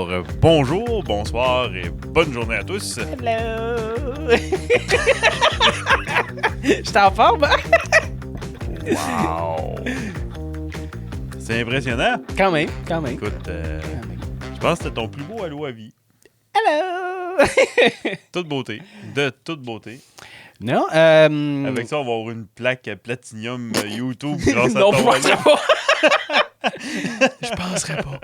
Alors, bonjour, bonsoir et bonne journée à tous. Hello! J'étais en forme, hein? Wow! C'est impressionnant. Quand même. Écoute, je pense que c'était ton plus beau allô à vie. Hello! Toute beauté. De toute beauté. Non, Avec ça, on va avoir une plaque Platinum YouTube grâce à non, ton je allô. penserais pas. Je penserais pas.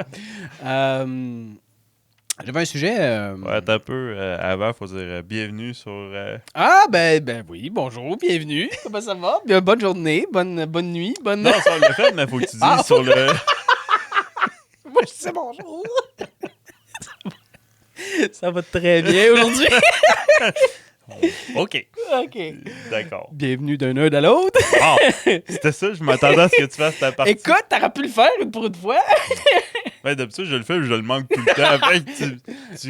J'avais un sujet... Ouais, attends un peu. Avant, il faut dire bienvenue sur... Ah, ben oui, bonjour, bienvenue. Comment ça va? Bien, bonne journée, bonne nuit, bonne... Non, ça, on l'a fait, mais il faut que tu dises Ah, sur le... Moi, je dis bonjour. Ça va très bien aujourd'hui. OK. OK. D'accord. Bienvenue d'un nerd à l'autre. Ah, c'était ça, je m'attendais à ce que tu fasses ta partie. Écoute, t'aurais pu le faire pour une fois. Ouais, d'habitude, je le fais, je le manque tout le temps. Après, tu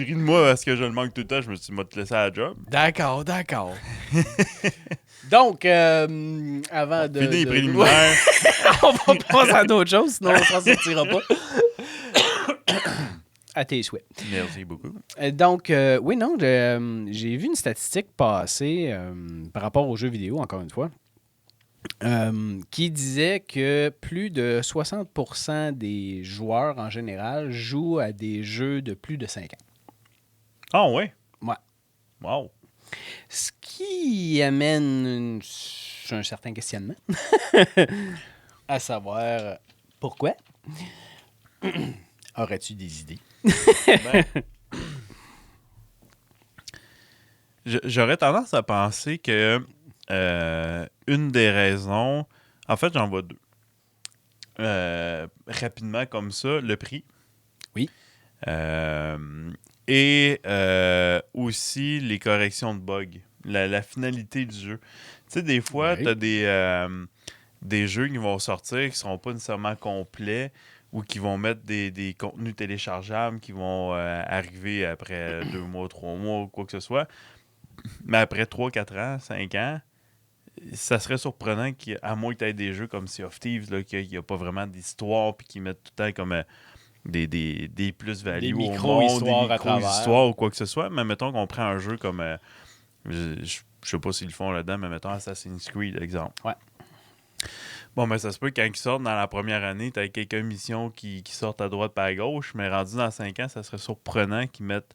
ris de moi parce que je le manque tout le temps. Je me suis dit, te laisser à la job. D'accord. Donc, avant de... Fini les préliminaires. On va passer à d'autres choses, sinon on s'en sortira pas. À tes souhaits. Merci beaucoup. Donc, oui, non, j'ai vu une statistique passer par rapport aux jeux vidéo, encore une fois, qui disait que plus de 60% des joueurs en général jouent à des jeux de plus de 5 ans. Ah, ouais? Ouais. Wow. Ce qui amène un certain questionnement, à savoir pourquoi. Aurais-tu des idées? Ben, j'aurais tendance à penser que une des raisons... En fait, j'en vois deux. Rapidement, comme ça, le prix. Oui. Et aussi les corrections de bugs. La finalité du jeu. Tu sais, des fois, Oui. tu as des jeux qui vont sortir qui ne seront pas nécessairement complets ou qui vont mettre des contenus téléchargeables qui vont arriver après 2 mois, 3 mois ou quoi que ce soit. Mais après 3, 4 ans, 5 ans, ça serait surprenant qu'à moins que tu aies des jeux comme Sea of Thieves, là, qu'il n'y a pas vraiment d'histoire puis qu'ils mettent tout le temps comme... des plus-values Des au micro-histoires monde, des à travers. micro-histoires ou quoi que ce soit. Mais mettons qu'on prend un jeu comme... je sais pas s'ils le font là-dedans, mais mettons Assassin's Creed, exemple. Ouais. Bon, mais ça se peut quand ils sortent dans la première année, tu as quelques missions qui sortent à droite pas à gauche, mais rendu dans 5 ans, ça serait surprenant qu'ils mettent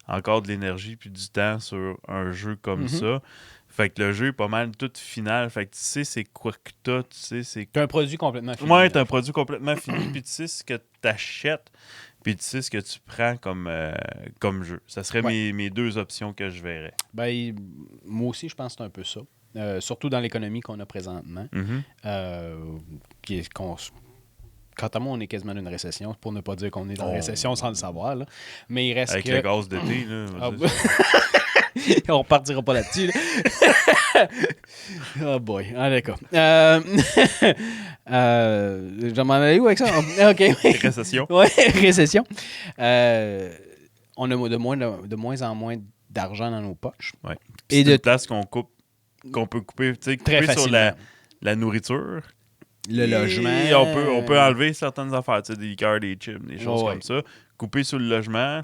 encore de l'énergie puis du temps sur un jeu comme ça. Fait que le jeu est pas mal tout final. Fait que tu sais c'est quoi que t'as, tu sais c'est... T'as un produit complètement fini. Ouais, t'as un produit complètement fini, puis tu sais ce que t'achètes, puis tu sais ce que tu prends comme jeu. Ça serait mes deux options que je verrais. Ben, moi aussi, je pense que c'est un peu ça. Surtout dans l'économie qu'on a présentement. Quant à moi, on est quasiment dans une récession, pour ne pas dire qu'on est dans une récession sans le savoir. Là. Mais il reste avec le gaz d'été, là. On repartira pas là-dessus. Là. Oh boy. Ah, d'accord. Je m'en allais où avec ça? OK. Récession. Oui, récession. On a de moins en moins d'argent dans nos poches. Ouais. Et c'est une place qu'on peut couper, tu sais, très couper sur facilement. la nourriture. Le logement. Et on peut enlever certaines affaires, tu sais, des liqueurs, des chips, des choses comme ça. Couper sur le logement,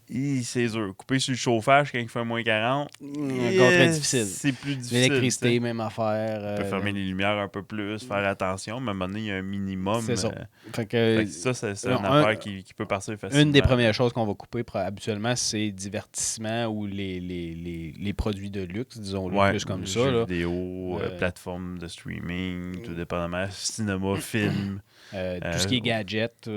c'est dur. Couper sur le chauffage quand il fait moins 40, encore très difficile. C'est plus difficile. L'électricité, t'sais. même affaire. On peut fermer les lumières un peu plus, faire attention, mais à un moment donné, il y a un minimum. C'est ça. Fait que ça, c'est une affaire qui peut partir facilement. Une des premières choses qu'on va couper habituellement, c'est divertissement ou les produits de luxe, disons-le plus comme ça. Jeux là. vidéo, plateforme de streaming, tout dépendamment, cinéma, film. Tout ce qui est gadget,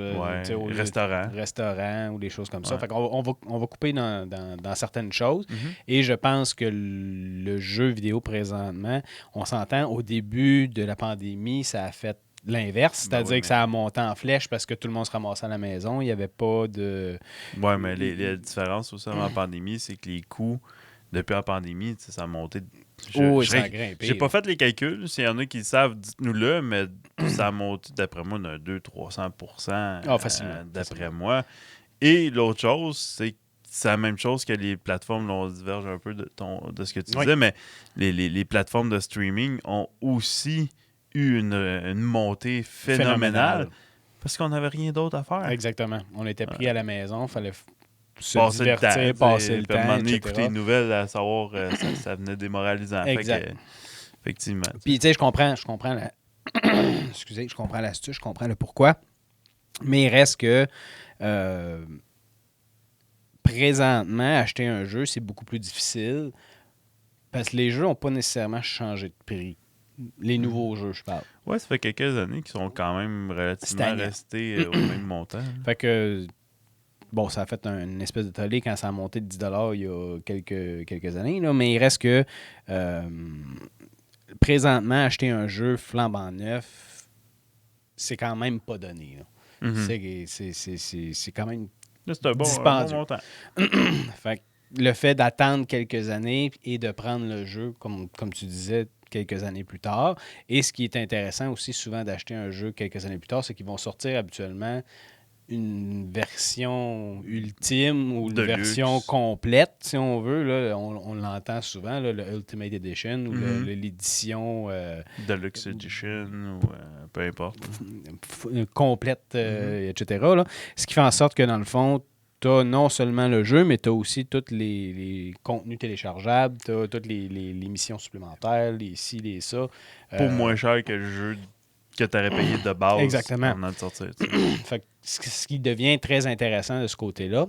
restaurant ou des choses comme ça. Fait qu'on on va couper dans certaines choses. Et je pense que le jeu vidéo présentement, on s'entend, au début de la pandémie, ça a fait l'inverse, c'est-à-dire que ça a monté en flèche parce que tout le monde se ramassait à la maison. Il n'y avait pas de... Oui, mais la différence aussi avant la pandémie, c'est que les coûts, depuis la pandémie, ça a monté... ça a grimpé. J'ai pas fait les calculs. S'il y en a qui le savent, dites-nous-le, mais ça a monté, d'après moi, d'un 200-300% facilement. d'après moi. Et l'autre chose, c'est la même chose que les plateformes, là, on diverge un peu de ce que tu disais, mais les plateformes de streaming ont aussi eu une montée phénoménale. Parce qu'on n'avait rien d'autre à faire. Exactement. On était pris à la maison, il fallait se Passer divertir, le temps, passer le puis à un moment temps, donné, etc. écouter les nouvelles, à savoir, ça venait démoralisant. Exact. Fait que, effectivement. Puis, tu sais, je comprends la... Excusez, je comprends l'astuce, je comprends le pourquoi. Mais il reste que présentement, acheter un jeu, c'est beaucoup plus difficile parce que les jeux n'ont pas nécessairement changé de prix. Les nouveaux jeux, je parle. Ouais, ça fait quelques années qu'ils sont quand même relativement Stagnant. restés au même montant. Fait que, bon, ça a fait une espèce de tollé quand ça a monté de 10 il y a quelques années, là, mais il reste que présentement, acheter un jeu flambant neuf, c'est quand même pas donné. Là. C'est quand même Là, c'est un bon montant. fait que le fait d'attendre quelques années et de prendre le jeu, comme tu disais, quelques années plus tard. Et ce qui est intéressant aussi souvent d'acheter un jeu quelques années plus tard, c'est qu'ils vont sortir habituellement une version ultime ou une version complète, si on veut. Là, on l'entend souvent, là, le Ultimate Edition ou l'édition... Deluxe Edition ou peu importe. Complète, etc. Là. Ce qui fait en sorte que, dans le fond, tu as non seulement le jeu, mais tu as aussi tous les contenus téléchargeables, tu as toutes les missions supplémentaires, les ci, les ça. Pour moins cher que le jeu que tu aurais payé de base. Exactement. Avant de sortir. Fait que ce qui devient très intéressant de ce côté-là,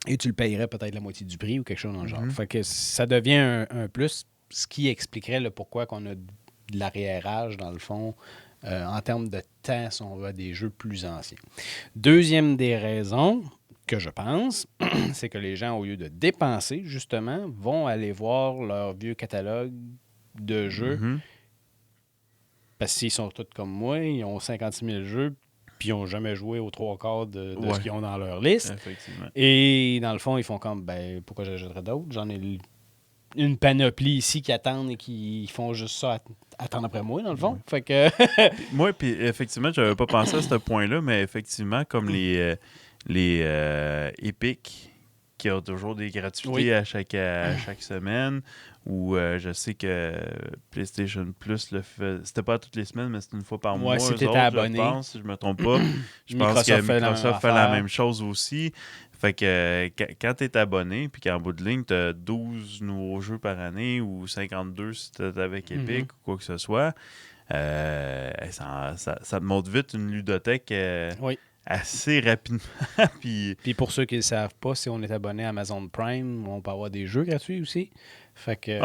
et tu le payerais peut-être la moitié du prix ou quelque chose dans le genre. Fait que ça devient un plus, ce qui expliquerait le pourquoi qu'on a de l'arriérage, dans le fond, en termes de temps, si on veut, des jeux plus anciens. Deuxième des raisons que je pense, c'est que les gens, au lieu de dépenser, justement, vont aller voir leur vieux catalogue de jeux. Parce que s'ils sont tous comme moi, ils ont 56 000 jeux, puis ils n'ont jamais joué aux 3/4 de ce qu'ils ont dans leur liste. Effectivement. Et dans le fond, ils font comme, ben, pourquoi j'achèterais d'autres? J'en ai une panoplie ici qui attendent et qui font juste ça, attendre après moi, dans le fond. Fait que... Moi, puis effectivement, j'avais pas pensé à ce point-là, mais effectivement, comme les Epic, qui ont toujours des gratuités à chaque semaine, ou je sais que PlayStation Plus le fait. C'était pas toutes les semaines, mais c'est une fois par mois. Si t'étais abonné. Je pense, si je me trompe pas. Je pense que Microsoft fait la même chose aussi. Fait que quand tu es abonné, puis qu'en bout de ligne, tu as 12 nouveaux jeux par année, ou 52 si tu es avec Epic, ou quoi que ce soit, ça te montre vite une ludothèque assez rapidement. Puis pour ceux qui ne le savent pas, si on est abonné à Amazon Prime, on peut avoir des jeux gratuits aussi. Fait que,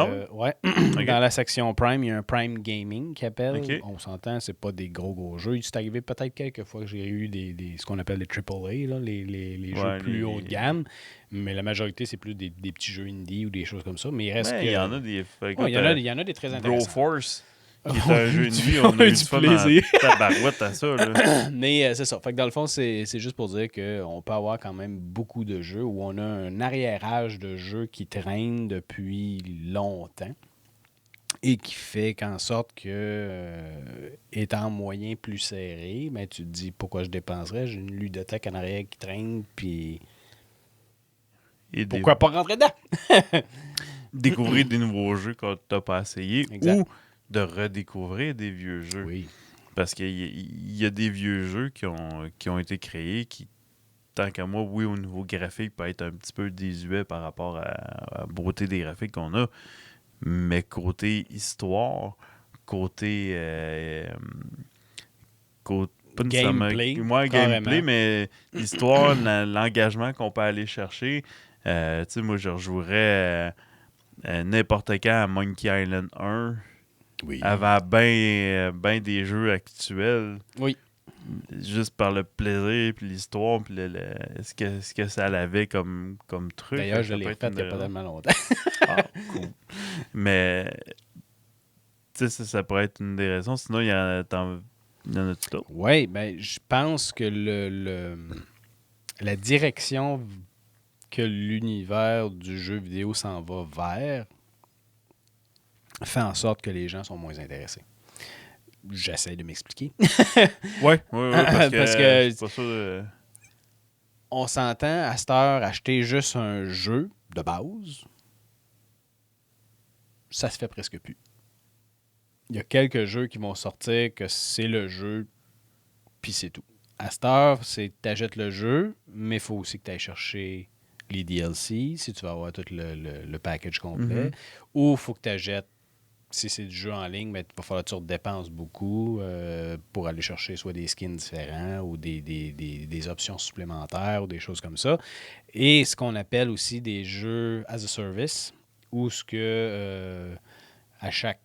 dans la section Prime, il y a un Prime Gaming qui appelle. Okay. On s'entend, c'est pas des gros jeux. C'est arrivé peut-être quelques fois que j'ai eu ce qu'on appelle les AAA, là, les jeux plus haut de gamme. Mais la majorité, c'est plus des petits jeux indie ou des choses comme ça. Mais il reste que... Il y en a des... il y en a des très intéressants. Broforce, qui est un jeu indie, on a eu du plaisir. Tabarouette à ça, là. Mais c'est ça. Fait que dans le fond, c'est juste pour dire qu'on peut avoir quand même beaucoup de jeux où on a un arriérage de jeux qui traînent depuis longtemps et qui fait qu'en sorte que, étant moyen plus serré, ben, tu te dis pourquoi je dépenserais. J'ai une ludothèque en arrière qui traîne, puis pourquoi pas rentrer dedans? Découvrir des nouveaux jeux que tu n'as pas essayé exact. Ou de redécouvrir des vieux jeux. Oui. Parce qu'il y a des vieux jeux qui ont été créés qui, tant qu'à moi, oui, au niveau graphique, peut être un petit peu désuet par rapport à la beauté des graphiques qu'on a. Mais côté histoire, côté pas gameplay, moi, gameplay, mais l'histoire, l'engagement qu'on peut aller chercher. Tu sais, moi, je rejouerais n'importe quand à Monkey Island 1 avant ben des jeux actuels. Oui. Juste par le plaisir, puis l'histoire, puis ce que ça avait comme truc. D'ailleurs, je l'ai fait il n'y a pas tellement longtemps. Cool. Mais, tu sais, ça pourrait être une des raisons. Sinon, il y en a tout d'autres. Oui, ben, je pense que la direction que l'univers du jeu vidéo s'en va vers fait en sorte que les gens sont moins intéressés. J'essaie de m'expliquer. Oui, parce que c'est pas ça on s'entend à cette heure acheter juste un jeu de base, ça se fait presque plus. Il y a quelques jeux qui vont sortir que c'est le jeu, puis c'est tout. À cette heure, c'est que tu achètes le jeu, mais il faut aussi que tu ailles chercher les DLC, si tu vas avoir tout le package complet. Ou il faut que tu achètes, si c'est du jeu en ligne, ben, il va falloir que tu dépenses beaucoup pour aller chercher soit des skins différents ou des options supplémentaires ou des choses comme ça. Et ce qu'on appelle aussi des jeux as a service, où ce que à chaque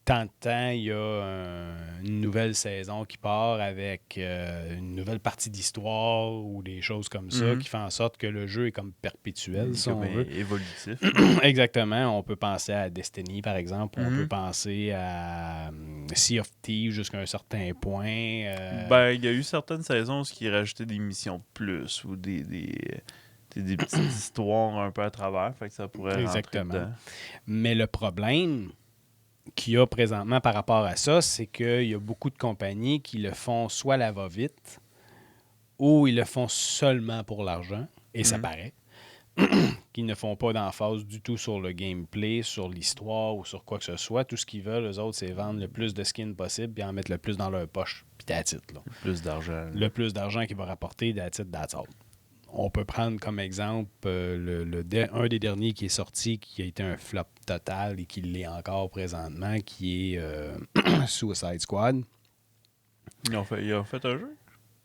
tant de temps, il y a une nouvelle saison qui part avec une nouvelle partie d'histoire ou des choses comme ça qui fait en sorte que le jeu est comme perpétuel, si on veut. Évolutif. Exactement. On peut penser à Destiny, par exemple. On peut penser à Sea of Thieves jusqu'à un certain point. Ben, il y a eu certaines saisons où ils rajoutaient des missions de plus ou des petites histoires un peu à travers. Fait que ça pourrait rentrer dedans. Mais le problème qu'il y a présentement par rapport à ça, c'est qu'il y a beaucoup de compagnies qui le font soit à la va-vite ou ils le font seulement pour l'argent, et ça paraît, qu'ils ne font pas d'emphase du tout sur le gameplay, sur l'histoire ou sur quoi que ce soit. Tout ce qu'ils veulent, eux autres, c'est vendre le plus de skins possible puis en mettre le plus dans leur poche, puis that's it, là. Le plus d'argent. Le plus d'argent qu'il va rapporter, that's it, that's all. On peut prendre comme exemple un des derniers qui est sorti, qui a été un flop total et qui l'est encore présentement, qui est Suicide Squad. Ils ont fait un jeu?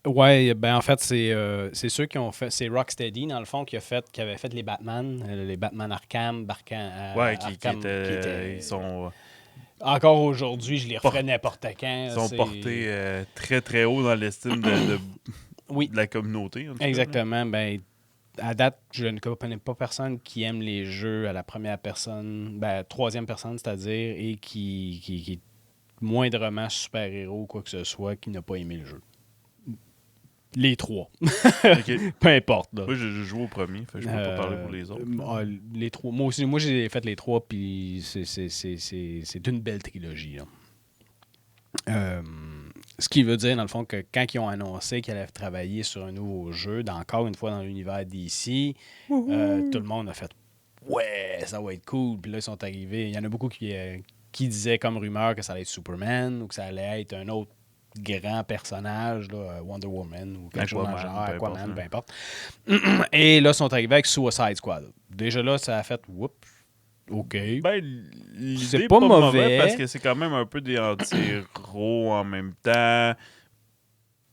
Ouais, ben en fait, c'est ceux qui ont fait. C'est Rocksteady, dans le fond, qui avait fait les Batman Arkham, Arkham, qui étaient, ils sont... encore aujourd'hui, je les referais n'importe quand. Ils sont portés très très haut dans l'estime oui. de la communauté. En tout exactement. Ben, à date, je ne connais pas personne qui aime les jeux à la première personne, troisième personne, c'est-à-dire, et qui est moindrement super-héros ou quoi que ce soit, qui n'a pas aimé le jeu. Les trois. Okay. Peu importe. Là. Moi, je joue au premier, fait que je peux pas parler pour les autres. Les trois. Moi aussi, j'ai fait les trois, puis c'est une belle trilogie. Ce qui veut dire, dans le fond, que quand ils ont annoncé qu'ils allaient travailler sur un nouveau jeu, encore une fois dans l'univers DC, tout le monde a fait « Ouais, ça va être cool ». Puis là, ils sont arrivés. Il y en a beaucoup qui disaient comme rumeur que ça allait être Superman ou que ça allait être un autre grand personnage, là, Wonder Woman ou quelque chose dans le genre, Aquaman, peu importe. Et là, ils sont arrivés avec Suicide Squad. Déjà là, ça a fait « Oups ». OK. Ben, c'est pas mauvais parce que c'est quand même un peu des anti-héros en même temps.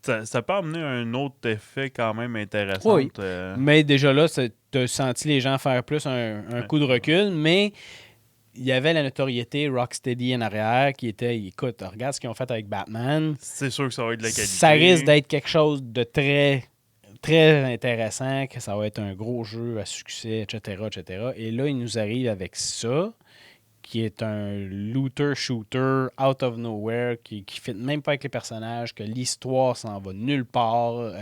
Ça peut amener un autre effet quand même intéressant. Oui. Mais déjà là, tu as senti les gens faire plus un coup de recul, mais il y avait la notoriété Rocksteady en arrière qui était, écoute, regarde ce qu'ils ont fait avec Batman. C'est sûr que ça va être de la qualité. Ça risque d'être quelque chose de très, très intéressant, que ça va être un gros jeu à succès, etc., etc. Et là, il nous arrive avec ça, qui est un looter-shooter out of nowhere, qui ne fit même pas avec les personnages, que l'histoire s'en va nulle part.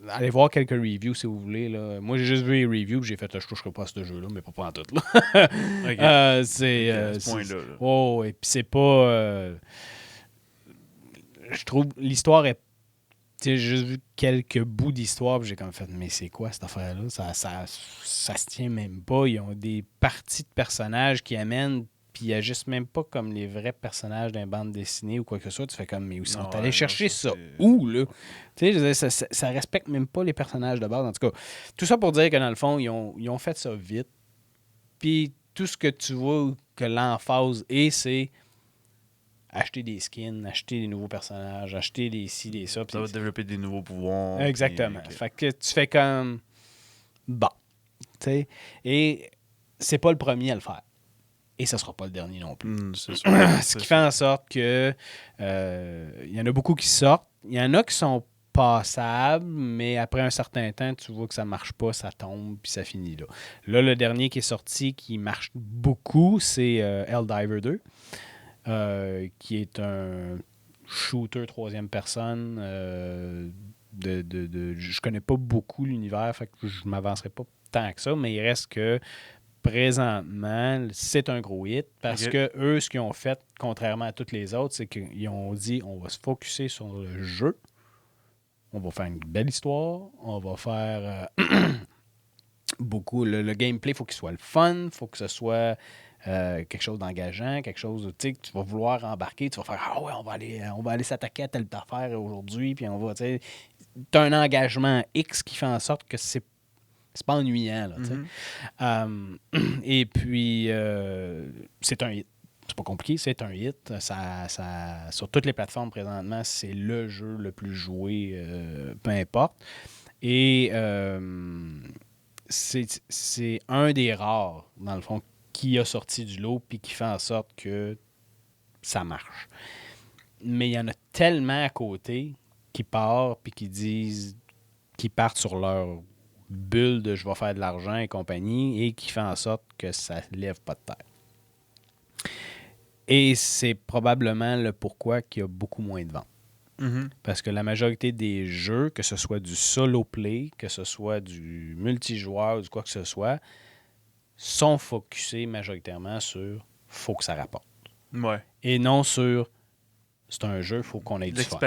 Allez voir quelques reviews si vous voulez. Là. Moi, j'ai juste vu les reviews, j'ai fait je ne toucherai pas à ce jeu-là, mais pas en tout. Là. Okay. À ce point-là. Oh, et puis c'est pas. Je trouve l'histoire est. J'ai juste vu quelques bouts d'histoire, puis j'ai comme fait, mais c'est quoi cette affaire-là? Ça se tient même pas. Ils ont des parties de personnages qui amènent, puis ils agissent même pas comme les vrais personnages d'une bande dessinée ou quoi que ce soit. Tu fais comme, mais où sont allés chercher ça? Où, là? Tu sais, ça respecte même pas les personnages de base. En tout cas, tout ça pour dire que dans le fond, ils ont fait ça vite. Puis tout ce que tu vois que l'emphase est, c'est acheter des skins, acheter des nouveaux personnages, acheter des ci, des ça. Ça va développer des nouveaux pouvoirs. Exactement. Fait que tu fais comme... Bon. Tu sais. Et c'est pas le premier à le faire. Et ce sera pas le dernier non plus. C'est sûr. Ce qui fait en sorte que il y en a beaucoup qui sortent. Il y en a qui sont passables, mais après un certain temps, tu vois que ça marche pas, ça tombe, puis ça finit là. Là, le dernier qui est sorti, qui marche beaucoup, c'est Helldiver 2. Qui est un shooter troisième personne. Je connais pas beaucoup l'univers, fait que je m'avancerai pas tant que ça, mais il reste que présentement, c'est un gros hit parce que eux, ce qu'ils ont fait, contrairement à tous les autres, c'est qu'ils ont dit on va se focusser sur le jeu, on va faire une belle histoire, on va faire beaucoup. Le gameplay, il faut qu'il soit le fun, il faut que ce soit quelque chose d'engageant, quelque chose, tu sais, que tu vas vouloir embarquer, tu vas faire « Ah ouais, on va aller s'attaquer à telle affaire aujourd'hui, puis on va, tu sais... » Tu as un engagement X qui fait en sorte que c'est pas ennuyant, là, tu sais. Et puis, c'est un hit. C'est pas compliqué, c'est un hit. Sur toutes les plateformes présentement, c'est le jeu le plus joué, peu importe. Et c'est un des rares, dans le fond, qui a sorti du lot puis qui fait en sorte que ça marche. Mais il y en a tellement à côté qui partent puis qui partent sur leur bulle de je vais faire de l'argent et compagnie et qui fait en sorte que ça ne lève pas de terre. Et c'est probablement le pourquoi qu'il y a beaucoup moins de ventes. Parce que la majorité des jeux, que ce soit du solo play, que ce soit du multijoueur ou du quoi que ce soit, sont focusés majoritairement sur faut que ça rapporte. Ouais. Et non sur c'est un jeu, il faut qu'on ait du fun.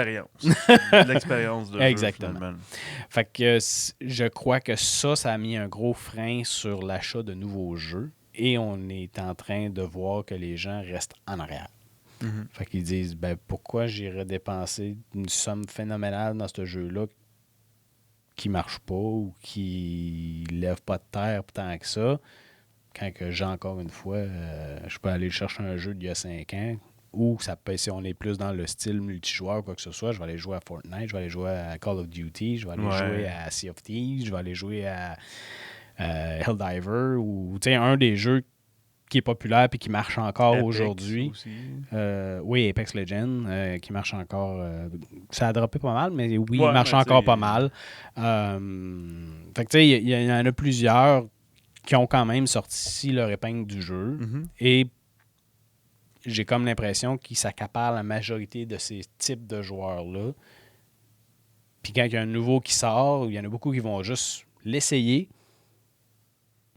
L'expérience de Exactement. jeu, finalement. Fait que je crois que ça a mis un gros frein sur l'achat de nouveaux jeux et on est en train de voir que les gens restent en arrière. Fait qu'ils disent, ben pourquoi j'irais dépenser une somme phénoménale dans ce jeu-là qui marche pas ou qui lève pas de terre tant que ça, quand que j'ai encore une fois, je peux aller chercher un jeu d'il y a 5 ans, ou ça peut, si on est plus dans le style multijoueur ou quoi que ce soit, je vais aller jouer à Fortnite, je vais aller jouer à Call of Duty, je vais aller jouer à Sea of Thieves, je vais aller jouer à Helldiver, ou tu sais, un des jeux qui est populaire et qui marche encore Apex aujourd'hui. Aussi. Oui, Apex Legends, qui marche encore. Ça a droppé pas mal, mais oui, il marche encore pas mal. Fait que tu sais, il y en a plusieurs qui ont quand même sorti leur épingle du jeu. Et j'ai comme l'impression qu'ils s'accaparent la majorité de ces types de joueurs-là. Puis quand il y a un nouveau qui sort, il y en a beaucoup qui vont juste l'essayer.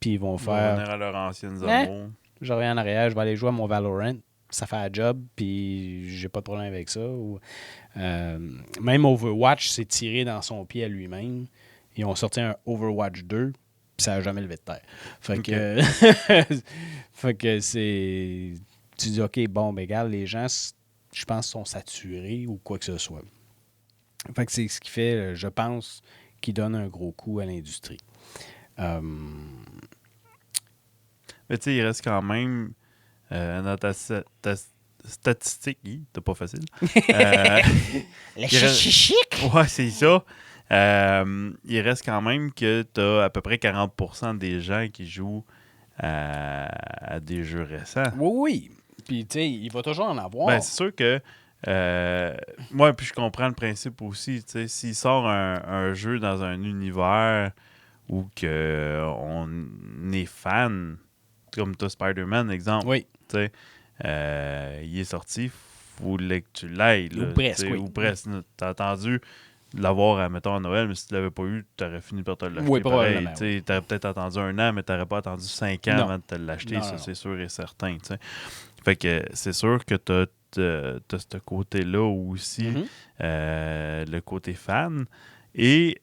Puis ils vont faire... revenir à leurs anciennes amours. Je reviens en arrière, je vais aller jouer à mon Valorant. Ça fait un job, puis j'ai pas de problème avec ça. Même Overwatch s'est tiré dans son pied à lui-même. Ils ont sorti un Overwatch 2, puis ça n'a jamais levé de terre. Fait que, fait que c'est... Tu dis, OK, bon, ben regarde, les gens, je pense, sont saturés ou quoi que ce soit. Fait que c'est ce qui fait, je pense, qui donne un gros coup à l'industrie. Mais tu sais, il reste quand même dans ta statistique, t'es pas facile. Le chichichic! Ouais, c'est ça. Il reste quand même que t'as à peu près 40% des gens qui jouent à des jeux récents. Oui. Puis, tu sais, il va toujours en avoir. Ben, c'est sûr que moi, puis je comprends le principe aussi. Tu sais, s'il sort un jeu dans un univers où que on est fan, comme toi, Spider-Man, exemple. Oui. Tu sais, il est sorti, il faut que tu l'ailles. Ou presque, oui. Ou presque. T'as attendu l'avoir, mettons, à Noël, mais si tu l'avais pas eu, tu aurais fini par te l'acheter. Oui, pareil. probablement. Tu aurais peut-être attendu 1 an, mais tu n'aurais pas attendu 5 ans avant de te l'acheter. Ça, c'est sûr et certain. T'sais. Fait que c'est sûr que tu as ce côté-là aussi, le côté fan. Et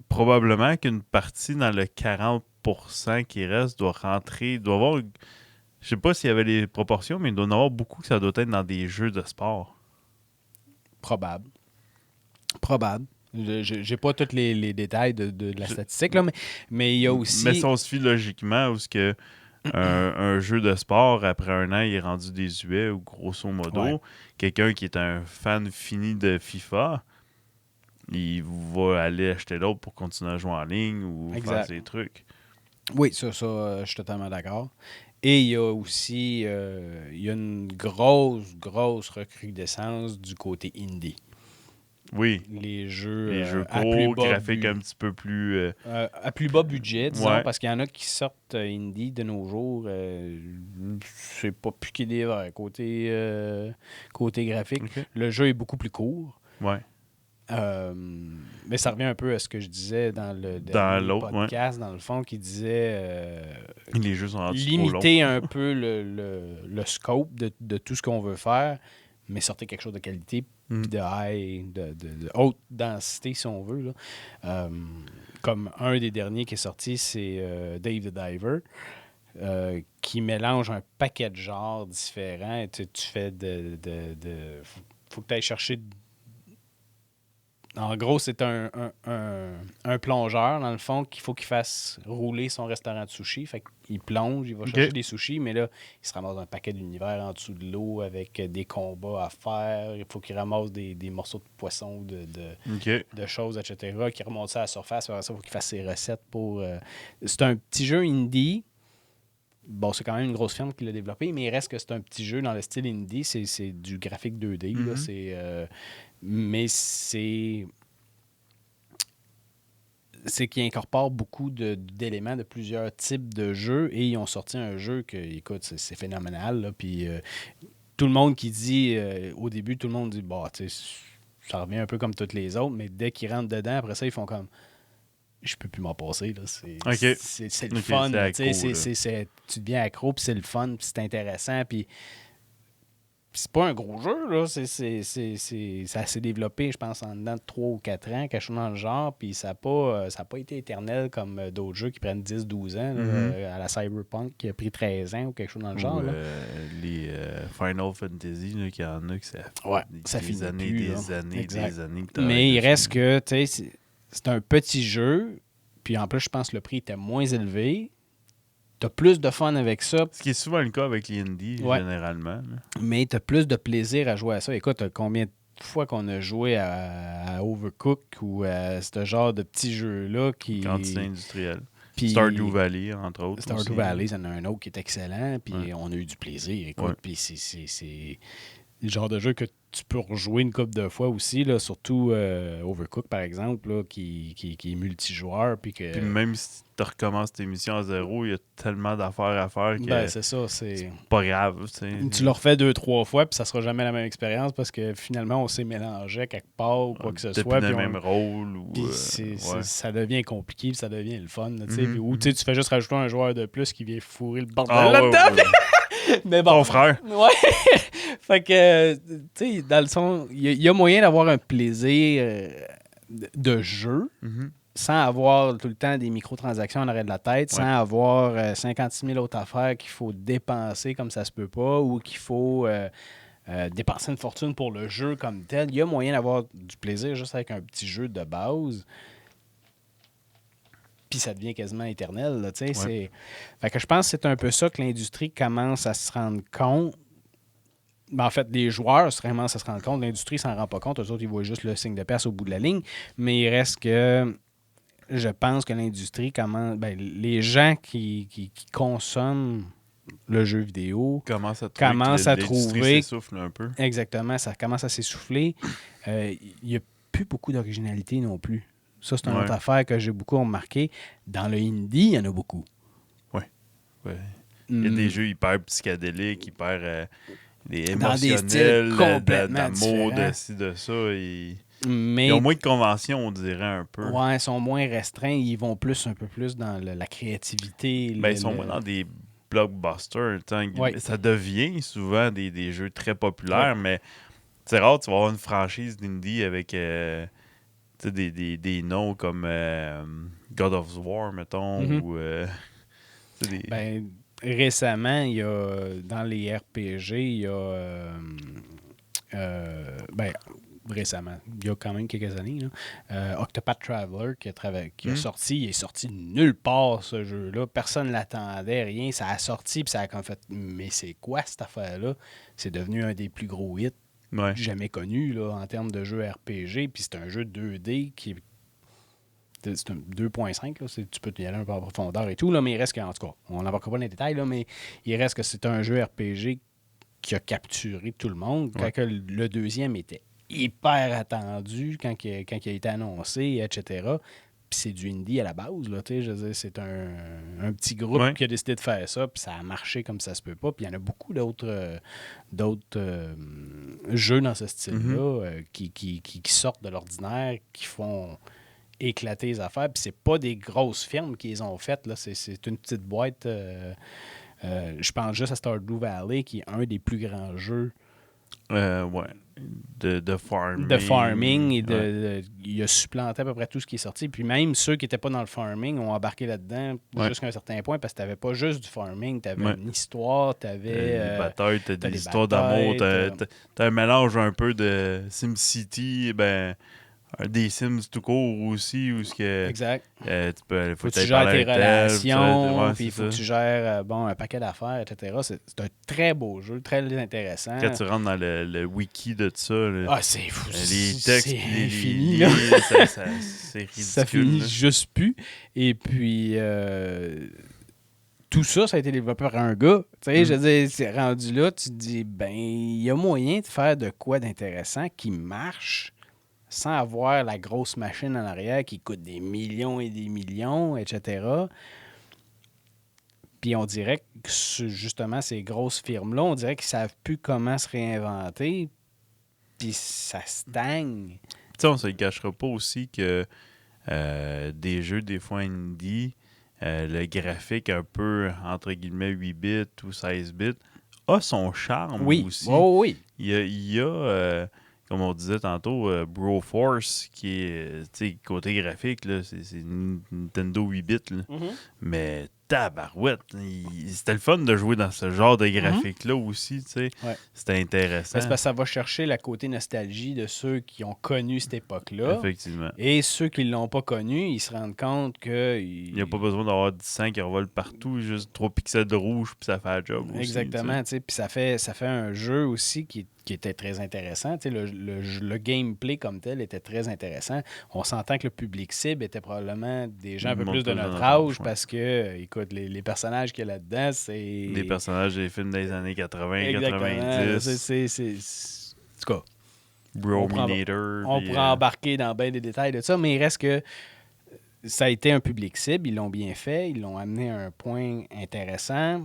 probablement qu'une partie dans le 40% qui reste doit rentrer, doit avoir... Je sais pas s'il y avait les proportions, mais il doit y en avoir beaucoup que ça doit être dans des jeux de sport. Probable. J'ai pas tous les détails de la statistique, là, mais il y a aussi... Mais si on se fie logiquement, où ce que un jeu de sport, après 1 an, il est rendu désuet, ou grosso modo, quelqu'un qui est un fan fini de FIFA, il va aller acheter l'autre pour continuer à jouer en ligne ou faire ses trucs. Oui, ça je suis totalement d'accord. Et il y a aussi il y a une grosse recrudescence du côté indie. Oui. Les jeux à plus bas graphiques un petit peu plus... à plus bas budget, disons, parce qu'il y en a qui sortent indie de nos jours. C'est pas piqué des verres côté graphique. Okay. Le jeu est beaucoup plus court. Ouais. Mais ça revient un peu à ce que je disais dans le podcast, dans le fond, qui disait les jeux sont limiter un peu le scope de tout ce qu'on veut faire, mais sortir quelque chose de qualité puis de high, de haute densité, si on veut. Là. Comme un des derniers qui est sorti, c'est Dave the Diver. qui mélange un paquet de genres différents. Tu fais faut que tu ailles chercher. En gros, c'est un plongeur, dans le fond, qu'il faut qu'il fasse rouler son restaurant de sushi. Fait qu'il plonge, il va chercher des sushis, mais là, il se ramasse un paquet d'univers en dessous de l'eau avec des combats à faire. Il faut qu'il ramasse des morceaux de poisson, de choses, etc., qu'il remonte ça à la surface. Après ça, il faut qu'il fasse ses recettes pour... C'est un petit jeu indie. Bon, c'est quand même une grosse firme qui l'a développé, mais il reste que c'est un petit jeu dans le style indie. C'est du graphique 2D, là. Mais c'est qu'il incorpore beaucoup d'éléments de plusieurs types de jeux et ils ont sorti un jeu que, écoute, c'est phénoménal. Là, puis tout le monde qui dit, au début, tout le monde dit, bah, tu sais, ça revient un peu comme toutes les autres, mais dès qu'ils rentrent dedans, après ça, ils font comme, je peux plus m'en passer. Là. C'est le fun. Tu deviens accro, puis c'est le fun, puis c'est intéressant, puis c'est pas un gros jeu, là. Ça s'est développé, je pense, en dedans de 3 ou 4 ans, quelque chose dans le genre, puis ça n'a pas été éternel comme d'autres jeux qui prennent 10-12 ans, là, à la Cyberpunk, qui a pris 13 ans ou quelque chose dans le genre. Là. Les Final Fantasy, qu'il y en a que ça finit des années, plus, des années, exact. des années. Mais il reste que, tu sais, c'est un petit jeu, puis en plus, je pense que le prix était moins élevé. T'as plus de fun avec ça. Ce qui est souvent le cas avec les indies, généralement. Là. Mais t'as plus de plaisir à jouer à ça. Écoute, combien de fois qu'on a joué à Overcooked ou à ce genre de petits jeux-là qui... Quantité industrielle. Puis Stardew Valley, entre autres. Stardew Valley, il y en a un autre qui est excellent. Puis on a eu du plaisir. Écoute, puis c'est le genre de jeu que tu peux rejouer une couple de fois aussi, là, surtout Overcooked, par exemple, là, qui est multijoueur. Puis même si tu recommences tes missions à zéro, il y a tellement d'affaires à faire que c'est ça, c'est pas grave. Tu le refais 2-3 fois, puis ça sera jamais la même expérience parce que finalement, on s'est mélangé quelque part ou quoi que ce soit. Puis le même rôle. Ça devient compliqué, puis ça devient le fun. Ou tu fais juste rajouter un joueur de plus qui vient fourrer le bordel là-dedans. Mais bon. Ton frère. Ouais. Fait que, tu sais, dans le son, il y a moyen d'avoir un plaisir de jeu sans avoir tout le temps des microtransactions en arrêt de la tête, sans avoir 56 000 autres affaires qu'il faut dépenser comme ça se peut pas ou qu'il faut dépenser une fortune pour le jeu comme tel. Il y a moyen d'avoir du plaisir juste avec un petit jeu de base. Puis ça devient quasiment éternel. Là, fait que je pense que c'est un peu ça que l'industrie commence à se rendre compte. Ben, en fait, les joueurs commencent à se rendre compte. L'industrie s'en rend pas compte. Eux autres, ils voient juste le signe de perce au bout de la ligne. Mais il reste que je pense que l'industrie commence... Ben, les gens qui consomment le jeu vidéo commencent à trouver s'essouffle un peu. Exactement. Ça commence à s'essouffler. Il n'y a plus beaucoup d'originalité non plus. Ça, c'est une autre affaire que j'ai beaucoup remarqué. Dans le indie, il y en a beaucoup. Oui. Il y a des jeux hyper psychédéliques, hyper émotionnels, dans des styles complètement d'amour, de ci, de ça. Ils ont moins de conventions, on dirait un peu. Oui, ils sont moins restreints. Ils vont un peu plus dans la créativité. Ils sont moins dans des blockbusters. Ça devient souvent des jeux très populaires, mais c'est rare, tu vas avoir une franchise d'indie avec... des noms comme God of War, mettons, ou... récemment, il y a dans les RPG, il y a... récemment, il y a quand même quelques années, là, Octopath Traveler qui a sorti, il est sorti de nulle part, ce jeu-là. Personne ne l'attendait, rien. Ça a sorti, puis ça a comme fait... Mais c'est quoi cette affaire-là? C'est devenu un des plus gros hits jamais connu là, en termes de jeu RPG. Puis c'est un jeu 2D qui c'est un 2.5. Là, tu peux y aller un peu en profondeur et tout. Là, mais il reste que, en tout cas, on n'embarquera pas dans les détails, là, mais il reste que c'est un jeu RPG qui a capturé tout le monde. Quand que le deuxième était hyper attendu, quand il a été annoncé, etc. Puis c'est du indie à la base. Là, je veux dire, c'est un petit groupe qui a décidé de faire ça, puis ça a marché comme ça se peut pas. Puis il y en a beaucoup d'autres jeux dans ce style-là qui sortent de l'ordinaire, qui font éclater les affaires. Puis c'est pas des grosses firmes qui les ont faites. Là. C'est une petite boîte. Je pense juste à Stardew Valley, qui est un des plus grands jeux de farming et Ouais. il a supplanté à peu près tout ce qui est sorti. Puis même ceux qui n'étaient pas dans le farming ont embarqué là-dedans Ouais. jusqu'à un certain point parce que tu n'avais pas juste du farming, tu avais Ouais. une histoire, tu avais Les batailles, t'as t'as des les histoires d'amour, batailles, t'as un mélange un peu de SimCity, des Sims tout court aussi, où ce que exact. faut Faut que que tu t'ailles gères parler tes avec tel, relations, ouais, puis c'est il faut que ça. tu gères un paquet d'affaires, etc. C'est un très beau jeu, très intéressant. Quand tu rentres dans le wiki de ça, là, Ah, c'est fou. les textes C'est puis les infini, là. liens, c'est Ça ridicule. finit Là. juste plus. Et puis, tout ça, ça a été développé par un gars. Tu sais, je veux dire, c'est rendu là, tu te dis, ben, il y a moyen de faire de quoi d'intéressant qui marche sans avoir la grosse machine en arrière qui coûte des millions et des millions, etc. Puis on dirait que justement, ces grosses firmes-là, on dirait qu'ils ne savent plus comment se réinventer, puis ça stagne. Tu sais, on se le cachera pas aussi que des jeux, des fois indie, le graphique un peu, entre guillemets, 8 bits ou 16 bits, a son charme Oui, aussi. oh oui. Il y a comme on disait tantôt, Broforce, qui est, tu sais, côté graphique, là, c'est Nintendo 8 bits, là. Mais tabarouette, c'était le fun de jouer dans ce genre de graphique-là aussi, tu sais. Ouais. C'était intéressant. C'est parce que ça va chercher la côté nostalgie de ceux qui ont connu cette époque-là. Effectivement. Et ceux qui ne l'ont pas connu, ils se rendent compte que... Il n'y a pas besoin d'avoir du sang qui revole partout, juste 3 pixels de rouge, puis ça fait la job aussi. Exactement, tu sais. Puis ça fait un jeu aussi qui était très intéressant. Tu sais, le gameplay comme tel était très intéressant. On s'entend que le public cible était probablement des gens un peu plus de notre âge parce que, écoute, les personnages qu'il y a là-dedans, c'est... Des personnages des films des années 80, Exactement. 90. En tout cas, Brominator. on pourrait embarquer dans bien des détails de ça, mais il reste que ça a été un public cible. Ils l'ont bien fait. Ils l'ont amené à un point intéressant.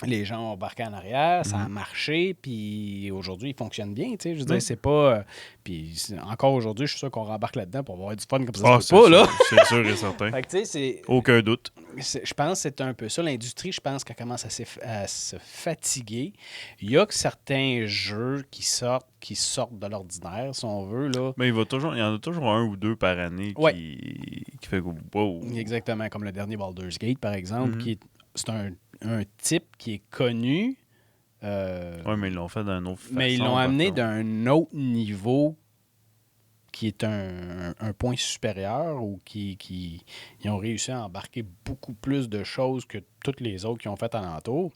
Les gens ont embarqué en arrière, ça a marché, puis aujourd'hui, il fonctionne bien, tu sais, je veux dire, c'est pas... puis encore aujourd'hui, je suis sûr qu'on rembarque là-dedans pour avoir du fun comme ça se peut pas, là. C'est sûr et certain. Fait que, tu sais, c'est... Aucun doute. Je pense que c'est un peu ça. L'industrie, je pense qu'elle commence à se fatiguer. Il y a que certains jeux qui sortent de l'ordinaire, si on veut, là. Mais il y en a toujours un ou deux par année qui fait que... Wow. Exactement, comme le dernier Baldur's Gate, par exemple, c'est un type qui est connu. Oui, mais ils l'ont fait d'un autre façon. Mais ils l'ont amené d'un autre niveau qui est un point supérieur ou ils ont réussi à embarquer beaucoup plus de choses que toutes les autres qui ont fait alentour.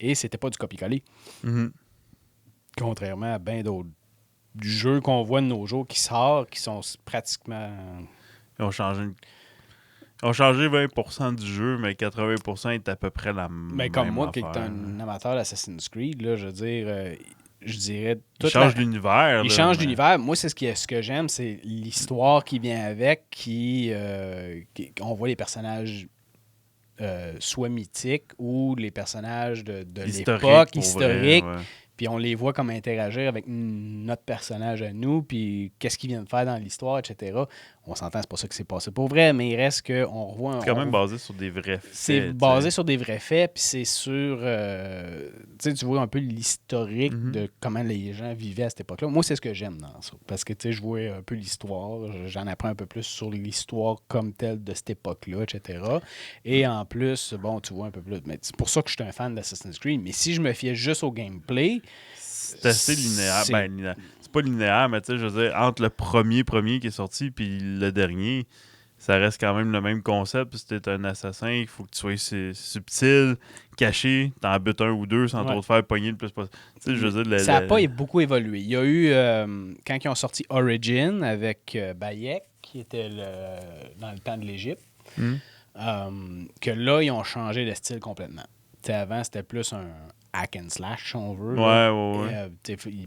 Et c'était pas du copier-coller. Contrairement à bien d'autres jeux qu'on voit de nos jours qui sortent, qui sont pratiquement... Ils ont changé 20% du jeu, mais 80% est à peu près la même comme moi, affaire. qui est un amateur d'Assassin's Creed, là, je veux dire, je dirais... Il change d'univers. Il change d'univers. Moi, c'est ce que j'aime, c'est l'histoire qui vient avec, on voit les personnages soit mythiques ou les personnages de l'époque historique. Vrai, ouais. Puis on les voit comme interagir avec notre personnage à nous, puis qu'est-ce qu'ils viennent faire dans l'histoire, etc. On s'entend, c'est pas ça qui s'est passé pour vrai, mais il reste qu'on revoit... C'est quand même basé sur des vrais faits. C'est basé sur des vrais faits, puis c'est sur... tu vois un peu l'historique de comment les gens vivaient à cette époque-là. Moi, c'est ce que j'aime dans ça, parce que je vois un peu l'histoire, j'en apprends un peu plus sur l'histoire comme telle de cette époque-là, etc. Et en plus, bon, tu vois un peu plus... Mais c'est pour ça que je suis un fan d'Assassin's Creed, mais si je me fiais juste au gameplay... C'est assez linéaire. C'est pas linéaire, mais tu sais, je veux dire, entre le premier qui est sorti puis le dernier, ça reste quand même le même concept. Si t'es un assassin, il faut que tu sois subtil, caché, t'en butes un ou deux sans trop te faire pogner le plus possible. Tu sais, je veux dire, ça n'a pas beaucoup évolué. Il y a eu, quand ils ont sorti Origin avec Bayek, qui était dans le temps de l'Égypte, que là, ils ont changé de style complètement. T'sais, avant, c'était plus un hack and slash, si on veut. Ouais.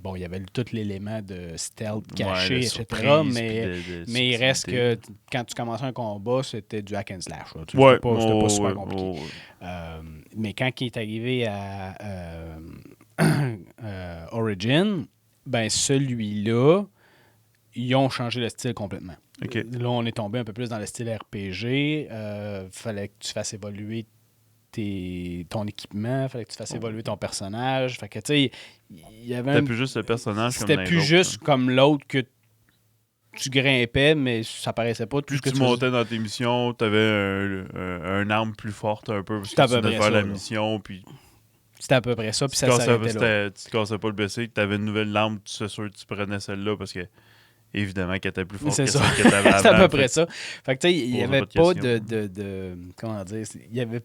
Bon, il y avait tout l'élément de stealth caché, etc. Mais il reste que quand tu commençais un combat, c'était du hack and slash. C'était pas super compliqué. Mais quand il est arrivé à Origin, ben celui-là, ils ont changé le style complètement. Okay. Là, on est tombé un peu plus dans le style RPG. Fallait que tu fasses évoluer ton équipement, il fallait que tu fasses évoluer ton personnage. Fait que, tu sais, il y avait C'était plus juste le personnage comme C'était dans les plus autres, juste là. comme l'autre que tu grimpais, mais ça paraissait pas. Tout Plus ce que tu tu montais dans tes missions, t'avais un arme plus forte un peu parce C'était que à tu peu venais de près faire ça, la là. mission, puis C'était à peu près ça, puis ça s'arrêtait là. tu te cassais pas le BC, tu avais une nouvelle arme, tu sais sûr que tu prenais celle-là parce que évidemment qu'elle était plus forte C'est que ça. celle que t'avais C'était à avant. peu près ça. Fait que, tu sais, il n'y posais avait pas de pas questions. de. Comment dire? Il y avait.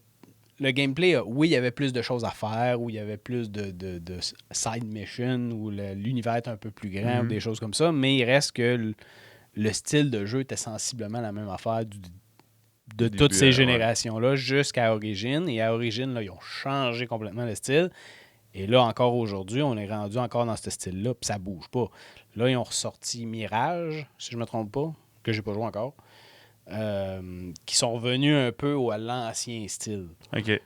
Le gameplay, oui, il y avait plus de choses à faire, ou il y avait plus de side mission, où l'univers est un peu plus grand, ou des choses comme ça, mais il reste que le style de jeu était sensiblement la même affaire de Du toutes début ces à- générations-là jusqu'à Origin. Et à Origin, là, ils ont changé complètement le style. Et là, encore aujourd'hui, on est rendu encore dans ce style-là, puis ça bouge pas. Là, ils ont ressorti Mirage, si je me trompe pas, que j'ai pas joué encore, qui sont revenus un peu à l'ancien style, OK.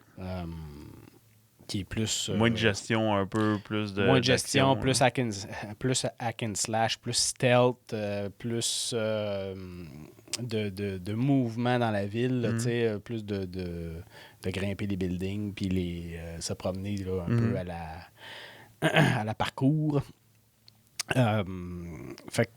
qui est plus... Moins de gestion un peu, plus moins de gestion, d'action, plus là. plus hack and slash, plus stealth, plus de mouvement dans la ville, là, tu sais, plus de grimper les buildings, puis se promener là, un peu à la parcours. Fait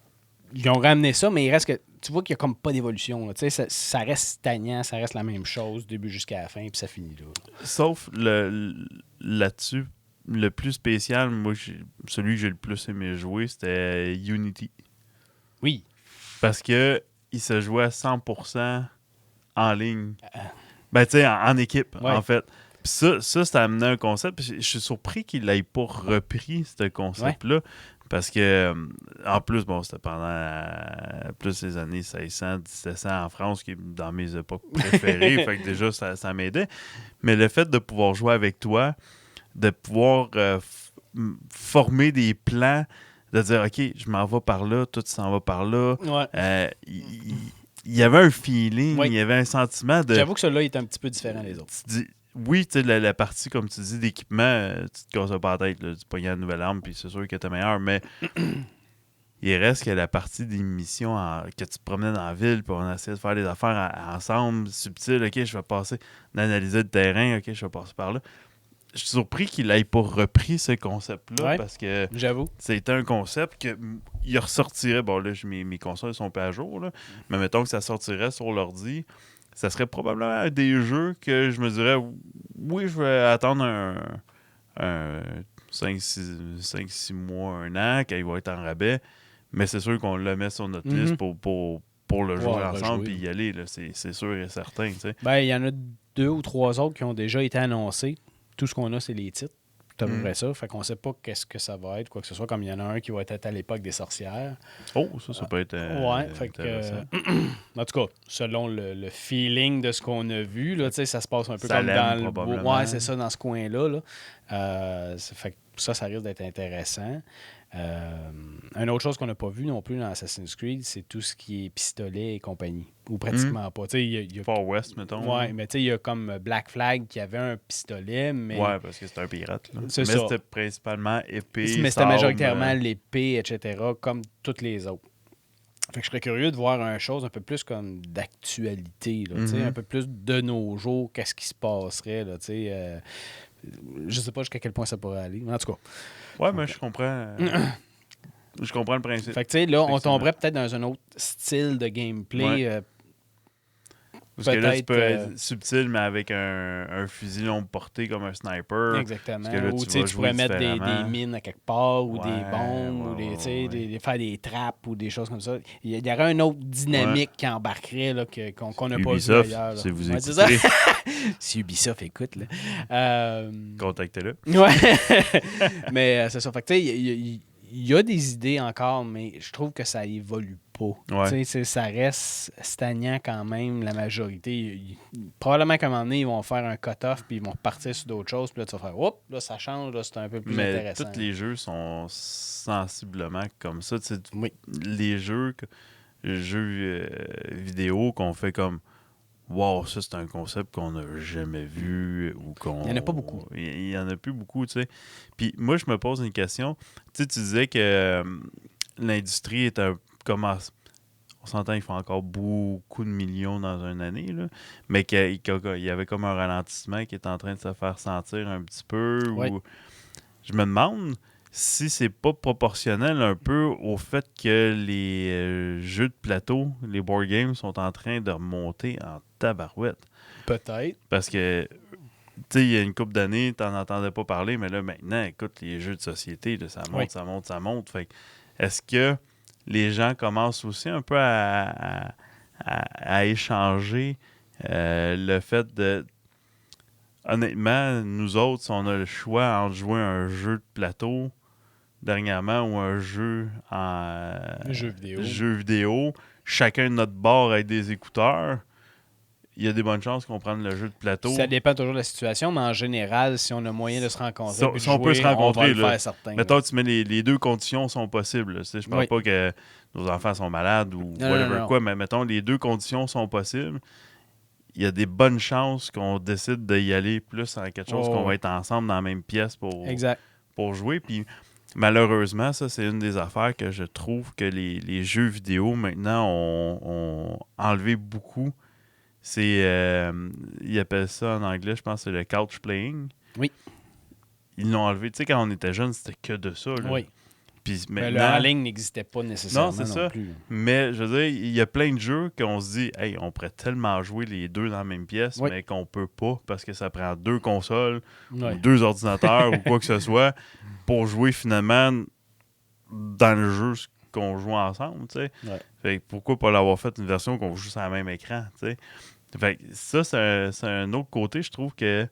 ils ont ramené ça, mais il reste que. Tu vois qu'il n'y a comme pas d'évolution. Là. Tu sais, ça reste stagnant, ça reste la même chose, début jusqu'à la fin, puis ça finit là. Sauf là-dessus, le plus spécial, moi, celui que j'ai le plus aimé jouer, c'était Unity. Oui. Parce que il se jouait à 100% en ligne. Ben, tu sais, en équipe, Ouais. en fait. Puis ça amené un concept. Puis je suis surpris qu'il n'ait pas repris ce concept-là. Parce que, en plus, bon, c'était pendant plus les années 1600, 1700 en France, qui est dans mes époques préférées. Fait que déjà, ça m'aidait. Mais le fait de pouvoir jouer avec toi, de pouvoir former des plans, de dire, OK, je m'en vais par là, toi, tu s'en vas par là. Ouais. Il y avait un feeling, Oui. il y avait un sentiment de... J'avoue que celui-là est un petit peu différent des autres. Tu dis, oui, tu sais, la partie, comme tu dis, d'équipement, tu te casses pas la tête, là, tu pognes une nouvelle arme, puis c'est sûr que t'es meilleur, mais il reste que la partie des missions que tu te promenais dans la ville, puis on essayait de faire des affaires ensemble, subtiles, OK, je vais passer, d'analyser le terrain, OK, je vais passer par là. Je suis surpris qu'il n'ait pas repris ce concept-là, parce que j'avoue. c'était un concept qu'il ressortirait, bon là, mes consoles sont pas à jour, là, mais mettons que ça sortirait sur l'ordi, ça serait probablement des jeux que je me dirais, oui, je vais attendre un 5-6 mois, un an, quand il va être en rabais, mais c'est sûr qu'on le met sur notre liste pour le jouer ensemble puis y aller, là, c'est sûr et certain. T'sais. Ben, il y en a 2 ou 3 autres qui ont déjà été annoncés. Tout ce qu'on a, c'est les titres. C'est à peu près ça. Fait qu'on sait pas qu'est-ce que ça va être, quoi que ce soit, comme il y en a un qui va être à l'époque des sorcières. Oh, ça peut être fait intéressant. En tout cas, selon le feeling de ce qu'on a vu, là, ça se passe un peu Salem, comme dans le probablement. Ouais, c'est ça, dans ce coin-là. Là. Fait que ça risque d'être intéressant. Une autre chose qu'on n'a pas vu non plus dans Assassin's Creed, c'est tout ce qui est pistolet et compagnie. Ou pratiquement pas. Il y a Far West, mettons. Ouais, mais tu sais, il y a comme Black Flag qui avait un pistolet, mais. Ouais, parce que c'était un pirate. Là. C'est mais ça. c'était principalement épée. Mais c'était sabre, majoritairement l'épée, etc., comme toutes les autres. Fait que je serais curieux de voir une chose un peu plus comme d'actualité, là, tu sais, un peu plus de nos jours, qu'est-ce qui se passerait, là, tu sais. Je sais pas jusqu'à quel point ça pourrait aller. En tout cas. Ouais, mais je comprends. Je comprends le principe. Fait que tu sais, là, on tomberait peut-être dans un autre style de gameplay. Ouais. Parce que là, tu peux peut-être, être subtil, mais avec un fusil longue portée comme un sniper. Exactement. Parce que là, Ou tu vas tu pourrais jouer mettre des différemment. mines à quelque part, ou des Ouais, bombes, ouais, ou ouais, tu sais, ouais. faire des trappes, ou des choses comme ça. Il y aurait une autre dynamique qui embarquerait là, qu'on n'a pas vu Ubisoft, ailleurs. Là. si vous Ouais, c'est ça. écoutez, Si Ubisoft écoute, là. contactez-le. Ouais. Mais c'est ça. Fait que tu sais, il y a des idées encore, mais je trouve que ça évolue pas. Ouais. Tu sais, ça reste stagnant quand même, la majorité. Probablement qu'à un moment donné, ils vont faire un cut-off, puis ils vont repartir sur d'autres choses, puis là, tu vas faire, oups, là, ça change, là, c'est un peu plus Mais intéressant. tous les jeux sont sensiblement comme ça. Tu sais, Oui. les jeux vidéo qu'on fait comme wow, ça c'est un concept qu'on n'a jamais vu ou qu'on. Il n'y en a pas beaucoup. Il y en a plus beaucoup, tu sais. Puis moi, je me pose une question. Tu sais, tu disais que l'industrie est un. Comment. on s'entend, ils font encore beaucoup de millions dans une année, là, mais qu'il y avait comme un ralentissement qui est en train de se faire sentir un petit peu. Ouais. Ou... Je me demande si c'est pas proportionnel un peu au fait que les jeux de plateau, les board games, sont en train de remonter en tabarouette. Peut-être. Parce que, tu sais, il y a une couple d'années, t'en entendais pas parler, mais là, maintenant, écoute, les jeux de société, là, ça monte, Oui. ça monte, ça monte. Fait que, est-ce que les gens commencent aussi un peu à échanger le fait de... Honnêtement, nous autres, si on a le choix entre jouer à un jeu de plateau dernièrement ou un jeu en jeu vidéo, chacun de notre bord avec des écouteurs, il y a des bonnes chances qu'on prenne le jeu de plateau. Ça dépend toujours de la situation, mais en général, si on a moyen de se rencontrer, Si on peut se rencontrer, on va le là, faire certain. mettons, tu mets les deux conditions sont possibles. Là. Je parle Oui. pas que nos enfants sont malades ou Non, whatever non. quoi, mais mettons, les deux conditions sont possibles. Il y a des bonnes chances qu'on décide d'y aller plus en quelque chose qu'on va être ensemble dans la même pièce pour jouer. Puis malheureusement, ça, c'est une des affaires que je trouve que les jeux vidéo maintenant ont enlevé beaucoup. C'est, ils appellent ça en anglais, je pense, c'est le couch playing. Oui. Ils l'ont enlevé. Tu sais, quand on était jeune, c'était que de ça. Là. Oui. Puis Mais maintenant, le en ligne n'existait pas nécessairement non, c'est ça. plus. Mais je veux dire, il y a plein de jeux qu'on se dit, hey, on pourrait tellement jouer les deux dans la même pièce, Oui. mais qu'on peut pas parce que ça prend deux consoles Oui. ou deux ordinateurs ou quoi que ce soit pour jouer finalement dans le jeu qu'on joue ensemble, tu sais. Ouais. Fait que pourquoi pas l'avoir fait une version qu'on joue sur le même écran, tu sais. Fait que ça, c'est un autre côté, je trouve que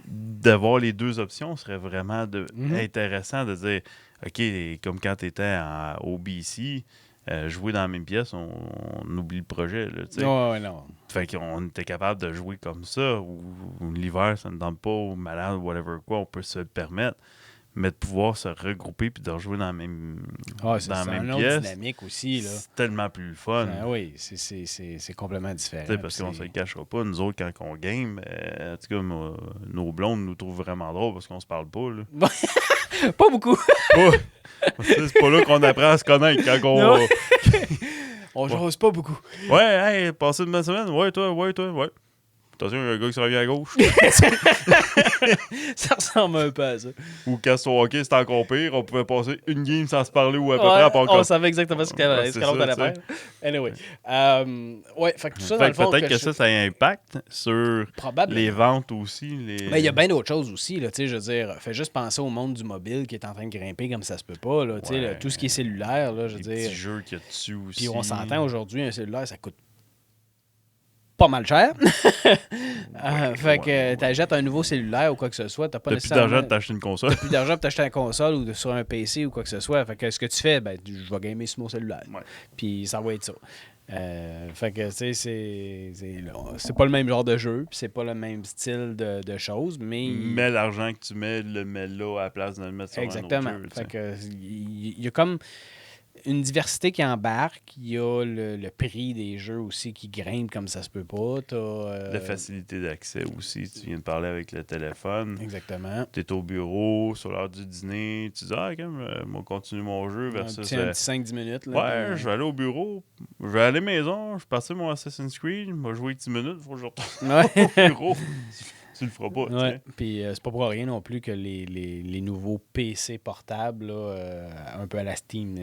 d'avoir les deux options serait vraiment intéressant de dire, OK, comme quand tu étais au BC, jouer dans la même pièce, on oublie le projet, là, tu sais. Non. Fait qu'on était capable de jouer comme ça, ou l'hiver, ça ne donne pas, ou malade, ou whatever quoi, on peut se le permettre. Mais de pouvoir se regrouper puis de rejouer dans la même, c'est dans la même une pièce, autre dynamique aussi. Là. c'est tellement plus le fun. Oui, c'est complètement différent. Parce qu'on ne se le cachera pas, nous autres, quand on game, en tout cas, nos blondes nous trouvent vraiment drôles parce qu'on se parle pas. Là. Pas beaucoup. C'est pas là qu'on apprend à se connaître quand on... On jase pas beaucoup. Ouais, hey, passez une bonne semaine. Ouais, toi. Attention, il y a un gars qui se revient à gauche. Ça ressemble un peu à ça. Ou quand c'est au hockey, c'était encore pire. On pouvait passer une game sans se parler ou à peu près. À part on savait exactement ce qu'elle allait faire. Anyway. Fait que tout ça, dans le fond... Peut-être que ça impacte sur les ventes aussi. Mais il y a bien d'autres choses aussi. Là, je veux dire, fais juste penser au monde du mobile qui est en train de grimper comme ça se peut pas. Là, là, tout ce qui est cellulaire, là, je veux dire... petits jeux qu'il y a dessus aussi. Puis on s'entend aujourd'hui, un cellulaire, ça coûte pas mal cher. Fait que t'achètes un nouveau cellulaire ou quoi que ce soit, t'as pas nécessairement... plus d'argent pour t'acheter une console. T'as plus d'argent pour t'acheter une console ou sur un PC ou quoi que ce soit. Fait que ce que tu fais, je vais gamer sur mon cellulaire. Ouais. Puis ça va être ça. Fait que, tu sais, c'est pas le même genre de jeu, puis c'est pas le même style de choses, mais... Mais l'argent que tu mets, le mets là à la place de le mettre sur exactement. un autre jeu. Fait que, il y a comme une diversité qui embarque. Il y a le prix des jeux aussi qui grimpe comme ça se peut pas. La facilité d'accès aussi. Tu viens de parler avec le téléphone. Exactement. Tu es au bureau, sur l'heure du dîner. Tu dis, moi, continue mon jeu versus... un petit 5-10 minutes. Là, je vais aller au bureau. Je vais aller à la maison. Je vais passer mon Assassin's Creed. Je vais jouer 10 minutes. Il faut que je retourne au bureau. Tu le feras pas. Ouais. Puis c'est pas pour rien non plus que les nouveaux PC portables, là, un peu à la Steam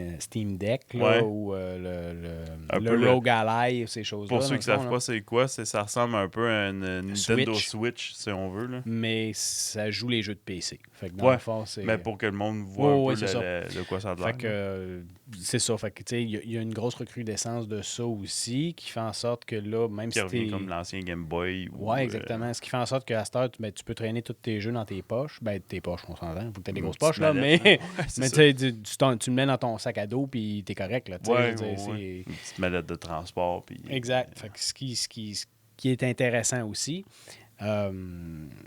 Deck, là, ou le Rogue Ally, ces choses-là. Pour ceux qui savent pas c'est quoi, ça ressemble un peu à une Nintendo Switch, si on veut. Là. Mais ça joue les jeux de PC. Fait que dans le fond, c'est... Mais pour que le monde voit un peu de quoi ça a l'air. Fait que c'est ça. Fait que tu sais, il y a une grosse recrudescence de ça aussi qui fait en sorte que là, même qui si revient comme l'ancien Game Boy. Ouais, exactement. Ce qui fait en sorte qu'à cette heure, tu peux traîner tous tes jeux dans tes poches. Tes poches, on s'entend. Faut que tu aies des grosses poches, là. Mais tu le mets dans ton sac à dos, puis t'es correct, là. Une petite mallette de transport. Puis... Exact. Fait que ce qui est intéressant aussi.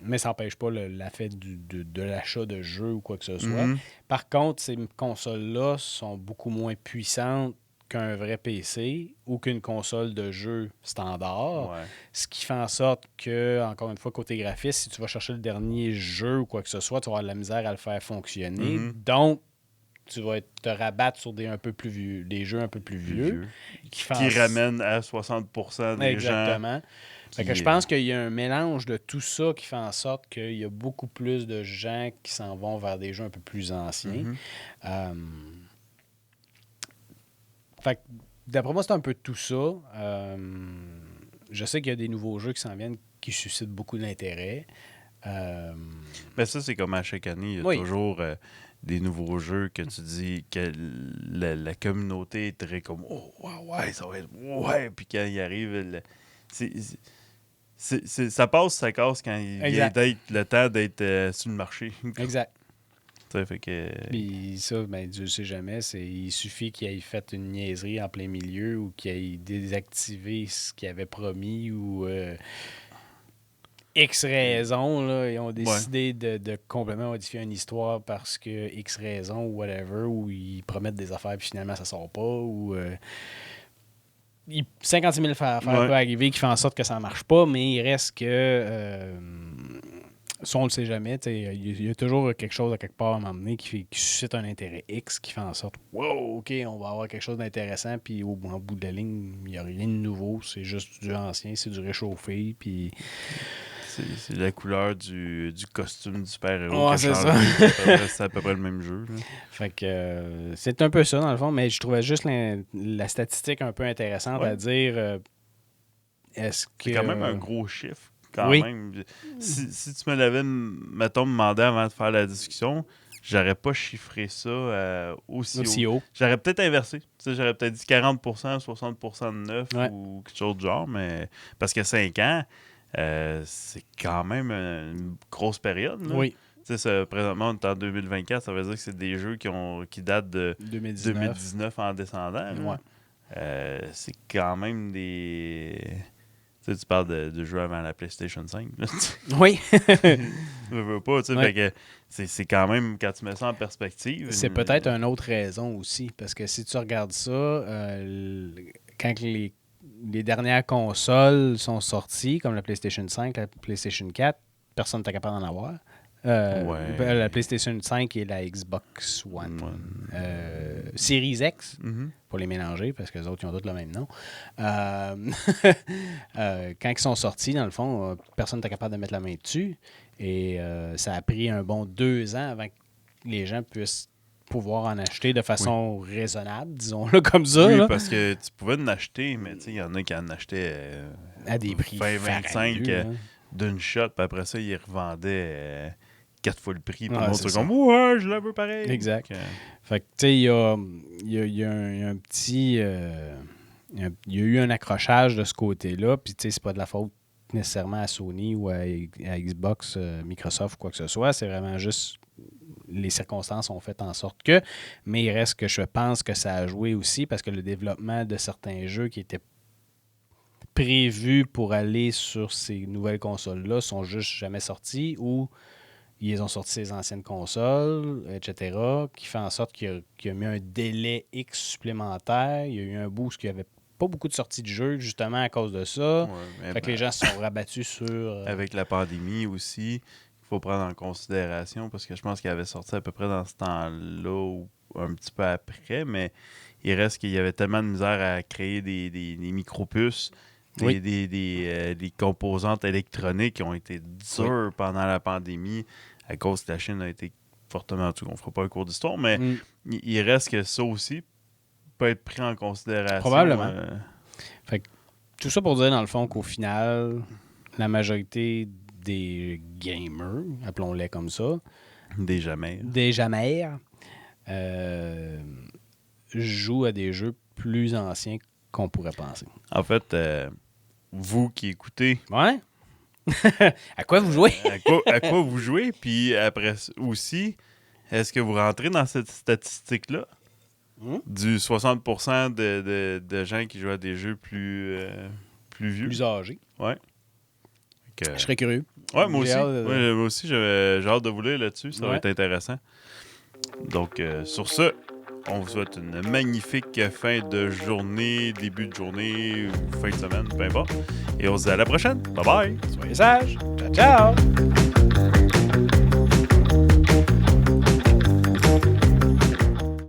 Mais ça n'empêche pas l'effet de l'achat de jeux ou quoi que ce soit. Par contre, ces consoles-là sont beaucoup moins puissantes qu'un vrai PC ou qu'une console de jeu standard. Ce qui fait en sorte que, encore une fois, côté graphiste, si tu vas chercher le dernier jeu ou quoi que ce soit, tu vas avoir de la misère à le faire fonctionner. Donc, tu vas te rabattre sur des jeux un peu plus vieux. Qui ramènent à 60% des Exactement. gens. Fait que je pense qu'il y a un mélange de tout ça qui fait en sorte qu'il y a beaucoup plus de gens qui s'en vont vers des jeux un peu plus anciens. Fait que d'après moi, c'est un peu tout ça. Je sais qu'il y a des nouveaux jeux qui s'en viennent qui suscitent beaucoup d'intérêt. Mais ça, c'est comme à chaque année, il y a toujours des nouveaux jeux que tu dis que la communauté est très comme « Oh, ouais, ça va être... Ouais! » Puis quand il arrive, ça passe, ça casse quand il vient le temps d'être sur le marché. Exact. Fait que... Puis ça, ben, Dieu ne sait jamais. Il suffit qu'il ait fait une niaiserie en plein milieu ou qu'il ait désactivé ce qu'il avait promis ou X raison. Là, ils ont décidé de complètement modifier une histoire parce que X raison ou whatever, ou ils promettent des affaires puis finalement ça sort pas. Ou 56 000 affaires peuvent arriver qui font en sorte que ça ne marche pas, mais il reste que... ça, on le sait jamais. Il y a toujours quelque chose à quelque part à un moment donné qui suscite un intérêt X, qui fait en sorte wow, OK, on va avoir quelque chose d'intéressant, puis en bout de la ligne, il n'y a rien de nouveau. C'est juste du ancien, c'est du réchauffé, puis... C'est la couleur du costume du super-héros. C'est ça. C'est à peu près le même jeu. Là. Fait que c'est un peu ça, dans le fond, mais je trouvais juste la statistique un peu intéressante à dire. Est-ce que... C'est quand même un gros chiffre. Quand même. Si tu me l'avais, mettons, demandé avant de faire la discussion, j'aurais pas chiffré ça aussi haut. J'aurais peut-être inversé. J'aurais peut-être dit 40%, 60% de neuf ou quelque chose du genre, mais parce que 5 ans, c'est quand même une grosse période. Là. Oui. Présentement, on est en 2024, ça veut dire que c'est des jeux qui datent de 2019 en descendant. C'est quand même des... Tu parles de jeux avant la PlayStation 5. Là, oui. Je veux pas, tu sais. Fait que c'est quand même, quand tu mets ça en perspective... C'est peut-être une autre raison aussi, parce que si tu regardes ça, quand les dernières consoles sont sorties, comme la PlayStation 5, la PlayStation 4, personne n'était capable d'en avoir. La PlayStation 5 et la Xbox One. Series X, pour les mélanger, parce que les autres, ils ont tous le même nom. Quand ils sont sortis, dans le fond, personne n'était capable de mettre la main dessus. Et ça a pris un bon 2 ans avant que les gens puissent pouvoir en acheter de façon raisonnable, disons-le comme ça. Oui, là. parce que tu pouvais en acheter, mais il y en a qui en achetaient à des prix 20-25 d'une shot, puis après ça, ils revendaient 4 fois le prix. Puis le monde, c'est comme, je la veux pareil. Exact. Fait que, tu sais, il y a un petit... il y a eu un accrochage de ce côté-là, puis tu sais, c'est pas de la faute nécessairement à Sony ou à Xbox, Microsoft ou quoi que ce soit. C'est vraiment juste... Les circonstances ont fait en sorte que... Mais il reste que je pense que ça a joué aussi, parce que le développement de certains jeux qui étaient prévus pour aller sur ces nouvelles consoles-là sont juste jamais sortis, ou ils ont sorti ces anciennes consoles, etc., qui fait en sorte qu'il y a mis un délai X supplémentaire. Il y a eu un bout où il n'y avait pas beaucoup de sorties de jeux, justement à cause de ça. Fait que les gens se sont rabattus sur... Avec la pandémie aussi, il faut prendre en considération, parce que je pense qu'il avait sorti à peu près dans ce temps-là ou un petit peu après, mais il reste qu'il y avait tellement de misère à créer des micro-puces, des composantes électroniques qui ont été dures pendant la pandémie à cause que la Chine a été fortement... En tout cas, on ne fera pas un cours d'histoire, mais il reste que ça aussi peut être pris en considération. Probablement. Fait que, tout ça pour dire, dans le fond, qu'au final, la majorité des gamers, appelons-les comme ça, des jamais, jouent à des jeux plus anciens qu'on pourrait penser. En fait, vous qui écoutez... Ouais. À quoi vous jouez? à quoi vous jouez? Puis après aussi, est-ce que vous rentrez dans cette statistique-là? Du 60% de gens qui jouent à des jeux plus vieux. Plus âgés. Ouais. Je serais curieux. Ouais, moi aussi, j'ai hâte de vous lire là-dessus. Ça va être intéressant. Donc, sur ce, on vous souhaite une magnifique fin de journée, début de journée ou fin de semaine, peu importe. Et on se dit à la prochaine. Bye bye! Soyez sages. Ciao, ciao!